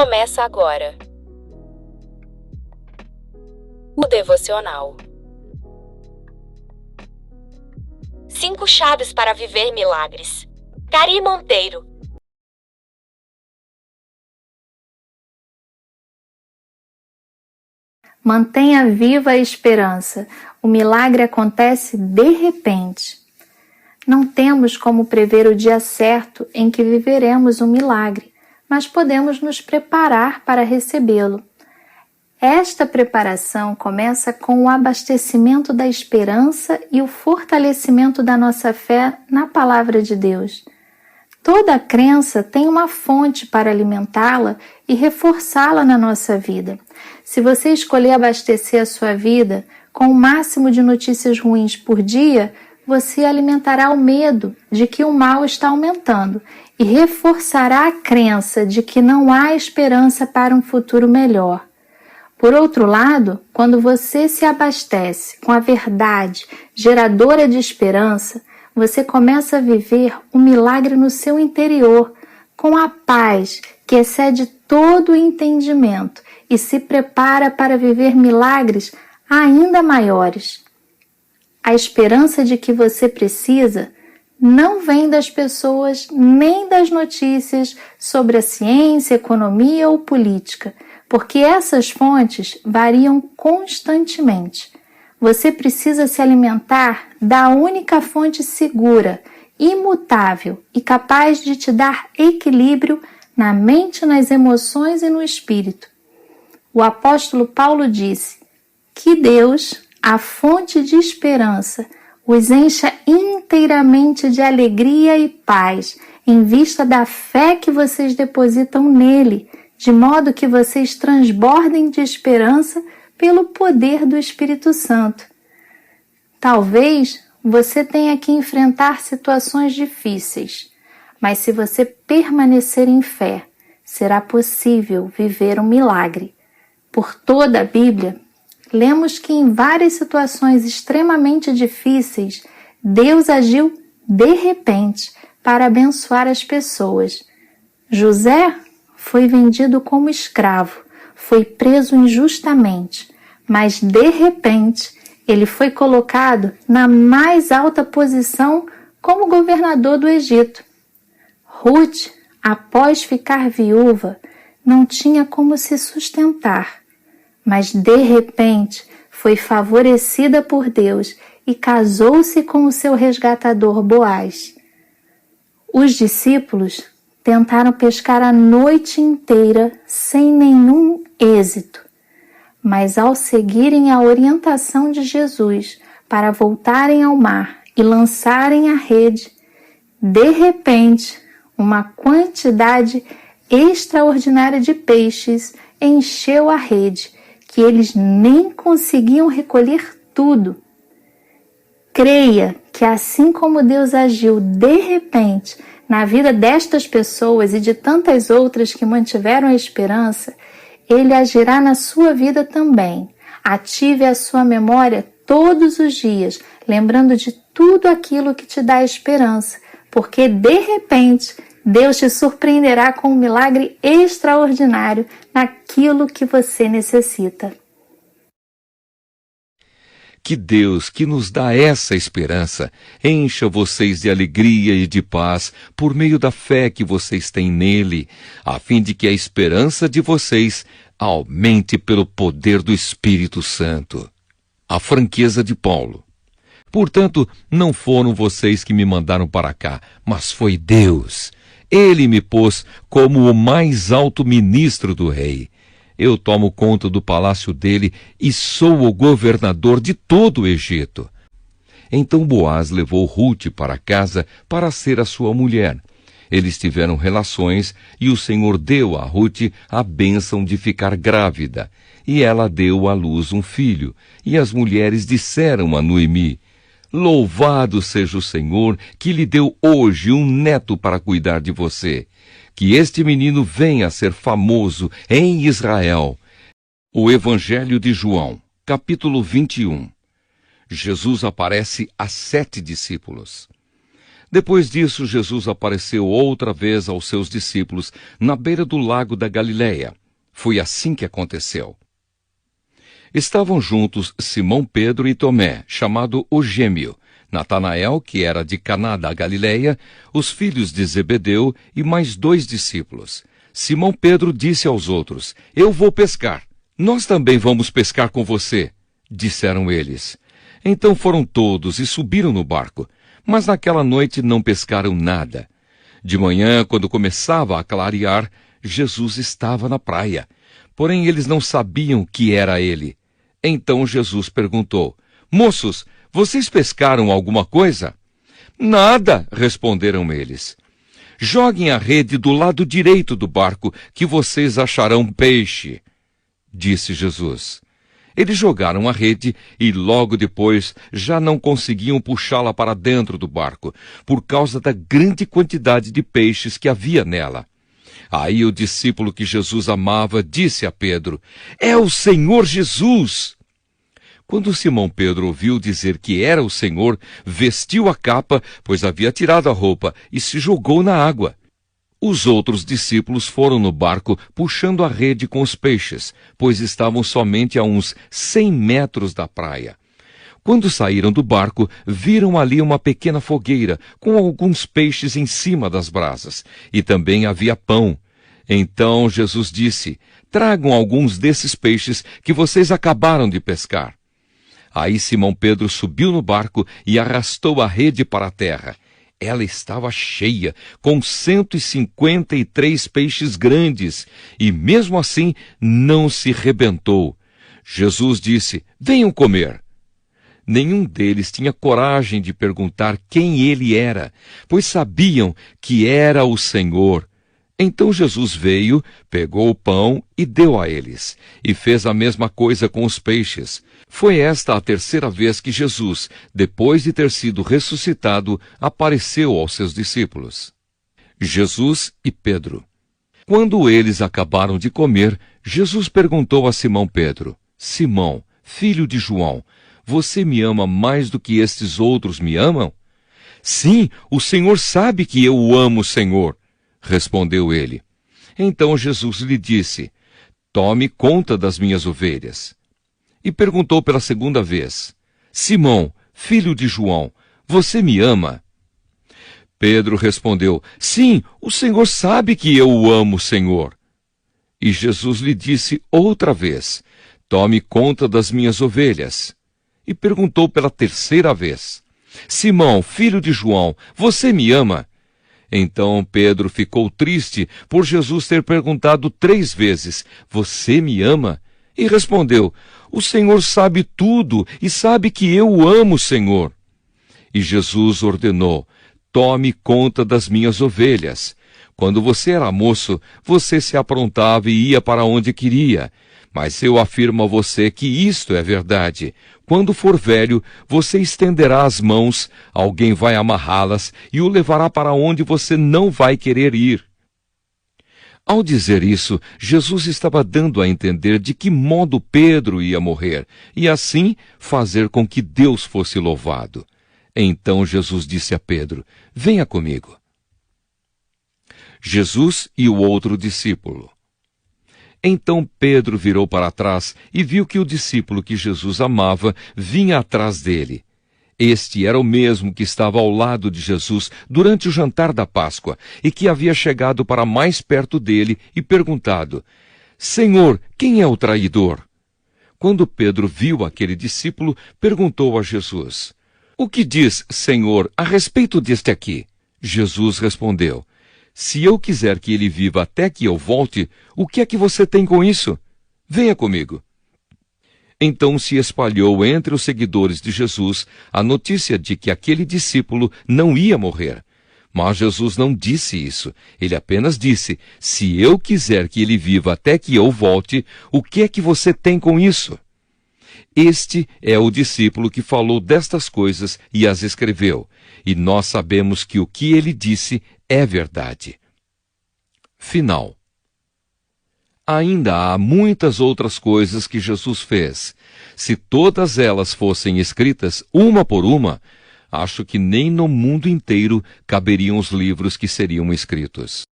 Começa agora o devocional. 5 chaves para viver milagres. Cari Monteiro. Mantenha viva a esperança. O milagre acontece de repente. Não temos como prever o dia certo em que viveremos um milagre, mas podemos nos preparar para recebê-lo. Esta preparação começa com o abastecimento da esperança e o fortalecimento da nossa fé na Palavra de Deus. Toda crença tem uma fonte para alimentá-la e reforçá-la na nossa vida. Se você escolher abastecer a sua vida com o máximo de notícias ruins por dia, você alimentará o medo de que o mal está aumentando e reforçará a crença de que não há esperança para um futuro melhor. Por outro lado, quando você se abastece com a verdade geradora de esperança, você começa a viver um milagre no seu interior, com a paz que excede todo o entendimento e se prepara para viver milagres ainda maiores. A esperança de que você precisa não vem das pessoas nem das notícias sobre a ciência, economia ou política, porque essas fontes variam constantemente. Você precisa se alimentar da única fonte segura, imutável e capaz de te dar equilíbrio na mente, nas emoções e no espírito. O apóstolo Paulo disse: que Deus, a fonte de esperança, os encha inteiramente de alegria e paz, em vista da fé que vocês depositam nele, de modo que vocês transbordem de esperança pelo poder do Espírito Santo. Talvez você tenha que enfrentar situações difíceis, mas se você permanecer em fé, será possível viver um milagre. Por toda a Bíblia, lemos que em várias situações extremamente difíceis, Deus agiu de repente para abençoar as pessoas. José foi vendido como escravo, foi preso injustamente, mas de repente ele foi colocado na mais alta posição como governador do Egito. Ruth, após ficar viúva, não tinha como se sustentar, mas de repente foi favorecida por Deus e casou-se com o seu resgatador Boaz. Os discípulos tentaram pescar a noite inteira sem nenhum êxito, mas ao seguirem a orientação de Jesus para voltarem ao mar e lançarem a rede, de repente, uma quantidade extraordinária de peixes encheu a rede, que eles nem conseguiam recolher tudo. Creia que assim como Deus agiu de repente na vida destas pessoas e de tantas outras que mantiveram a esperança, Ele agirá na sua vida também. Ative a sua memória todos os dias, lembrando de tudo aquilo que te dá esperança, porque de repente Deus te surpreenderá com um milagre extraordinário naquilo que você necessita. Que Deus, que nos dá essa esperança, encha vocês de alegria e de paz por meio da fé que vocês têm nele, a fim de que a esperança de vocês aumente pelo poder do Espírito Santo. A franqueza de Paulo. Portanto, não foram vocês que me mandaram para cá, mas foi Deus. Ele me pôs como o mais alto ministro do rei. Eu tomo conta do palácio dele e sou o governador de todo o Egito. Então Boaz levou Ruth para casa para ser a sua mulher. Eles tiveram relações e o Senhor deu a Ruth a bênção de ficar grávida. E ela deu à luz um filho. E as mulheres disseram a Noemi: louvado seja o Senhor que lhe deu hoje um neto para cuidar de você. Que este menino venha a ser famoso em Israel. O Evangelho de João, capítulo 21. Jesus aparece a 7 discípulos. Depois disso, Jesus apareceu outra vez aos seus discípulos na beira do lago da Galileia. Foi assim que aconteceu. Estavam juntos Simão Pedro e Tomé, chamado o Gêmeo, Natanael, que era de Caná da Galileia, os filhos de Zebedeu e mais 2 discípulos. Simão Pedro disse aos outros: Eu vou pescar. Nós também vamos pescar com você, disseram eles. Então foram todos e subiram no barco, mas naquela noite não pescaram nada. De manhã, quando começava a clarear, Jesus estava na praia. Porém, eles não sabiam que era ele. Então Jesus perguntou: Moços, vocês pescaram alguma coisa? Nada, responderam eles. Joguem a rede do lado direito do barco, que vocês acharão peixe, disse Jesus. Eles jogaram a rede e logo depois já não conseguiam puxá-la para dentro do barco, por causa da grande quantidade de peixes que havia nela. Aí o discípulo que Jesus amava disse a Pedro: É o Senhor Jesus! Quando Simão Pedro ouviu dizer que era o Senhor, vestiu a capa, pois havia tirado a roupa, e se jogou na água. Os outros discípulos foram no barco puxando a rede com os peixes, pois estavam somente a uns 100 metros da praia. Quando saíram do barco, viram ali uma pequena fogueira, com alguns peixes em cima das brasas, e também havia pão. Então Jesus disse: Tragam alguns desses peixes que vocês acabaram de pescar. Aí Simão Pedro subiu no barco e arrastou a rede para a terra. Ela estava cheia, com 153 peixes grandes, e mesmo assim não se rebentou. Jesus disse: Venham comer. Nenhum deles tinha coragem de perguntar quem ele era, pois sabiam que era o Senhor. Então Jesus veio, pegou o pão e deu a eles, e fez a mesma coisa com os peixes. Foi esta a terceira vez que Jesus, depois de ter sido ressuscitado, apareceu aos seus discípulos. Jesus e Pedro. Quando eles acabaram de comer, Jesus perguntou a Simão Pedro: Simão, filho de João, você me ama mais do que estes outros me amam? Sim, o Senhor sabe que eu o amo, Senhor, respondeu ele. Então Jesus lhe disse: Tome conta das minhas ovelhas. E perguntou pela segunda vez: Simão, filho de João, você me ama? Pedro respondeu: Sim, o Senhor sabe que eu o amo, Senhor. E Jesus lhe disse outra vez: Tome conta das minhas ovelhas. E perguntou pela terceira vez: Simão, filho de João, você me ama? Então Pedro ficou triste por Jesus ter perguntado 3 vezes: Você me ama? E respondeu: O Senhor sabe tudo e sabe que eu o amo, Senhor. E Jesus ordenou: Tome conta das minhas ovelhas. Quando você era moço, você se aprontava e ia para onde queria. Mas eu afirmo a você que isto é verdade. Quando for velho, você estenderá as mãos, alguém vai amarrá-las e o levará para onde você não vai querer ir. Ao dizer isso, Jesus estava dando a entender de que modo Pedro ia morrer, e assim fazer com que Deus fosse louvado. Então Jesus disse a Pedro: Venha comigo. Jesus e o outro discípulo. Então Pedro virou para trás e viu que o discípulo que Jesus amava vinha atrás dele. Este era o mesmo que estava ao lado de Jesus durante o jantar da Páscoa e que havia chegado para mais perto dele e perguntado: Senhor, quem é o traidor? Quando Pedro viu aquele discípulo, perguntou a Jesus: O que diz, Senhor, a respeito deste aqui? Jesus respondeu: Se eu quiser que ele viva até que eu volte, o que é que você tem com isso? Venha comigo. Então se espalhou entre os seguidores de Jesus a notícia de que aquele discípulo não ia morrer. Mas Jesus não disse isso. Ele apenas disse: Se eu quiser que ele viva até que eu volte, o que é que você tem com isso? Este é o discípulo que falou destas coisas e as escreveu. E nós sabemos que o que ele disse é verdade. Final. Ainda há muitas outras coisas que Jesus fez. Se todas elas fossem escritas uma por uma, acho que nem no mundo inteiro caberiam os livros que seriam escritos.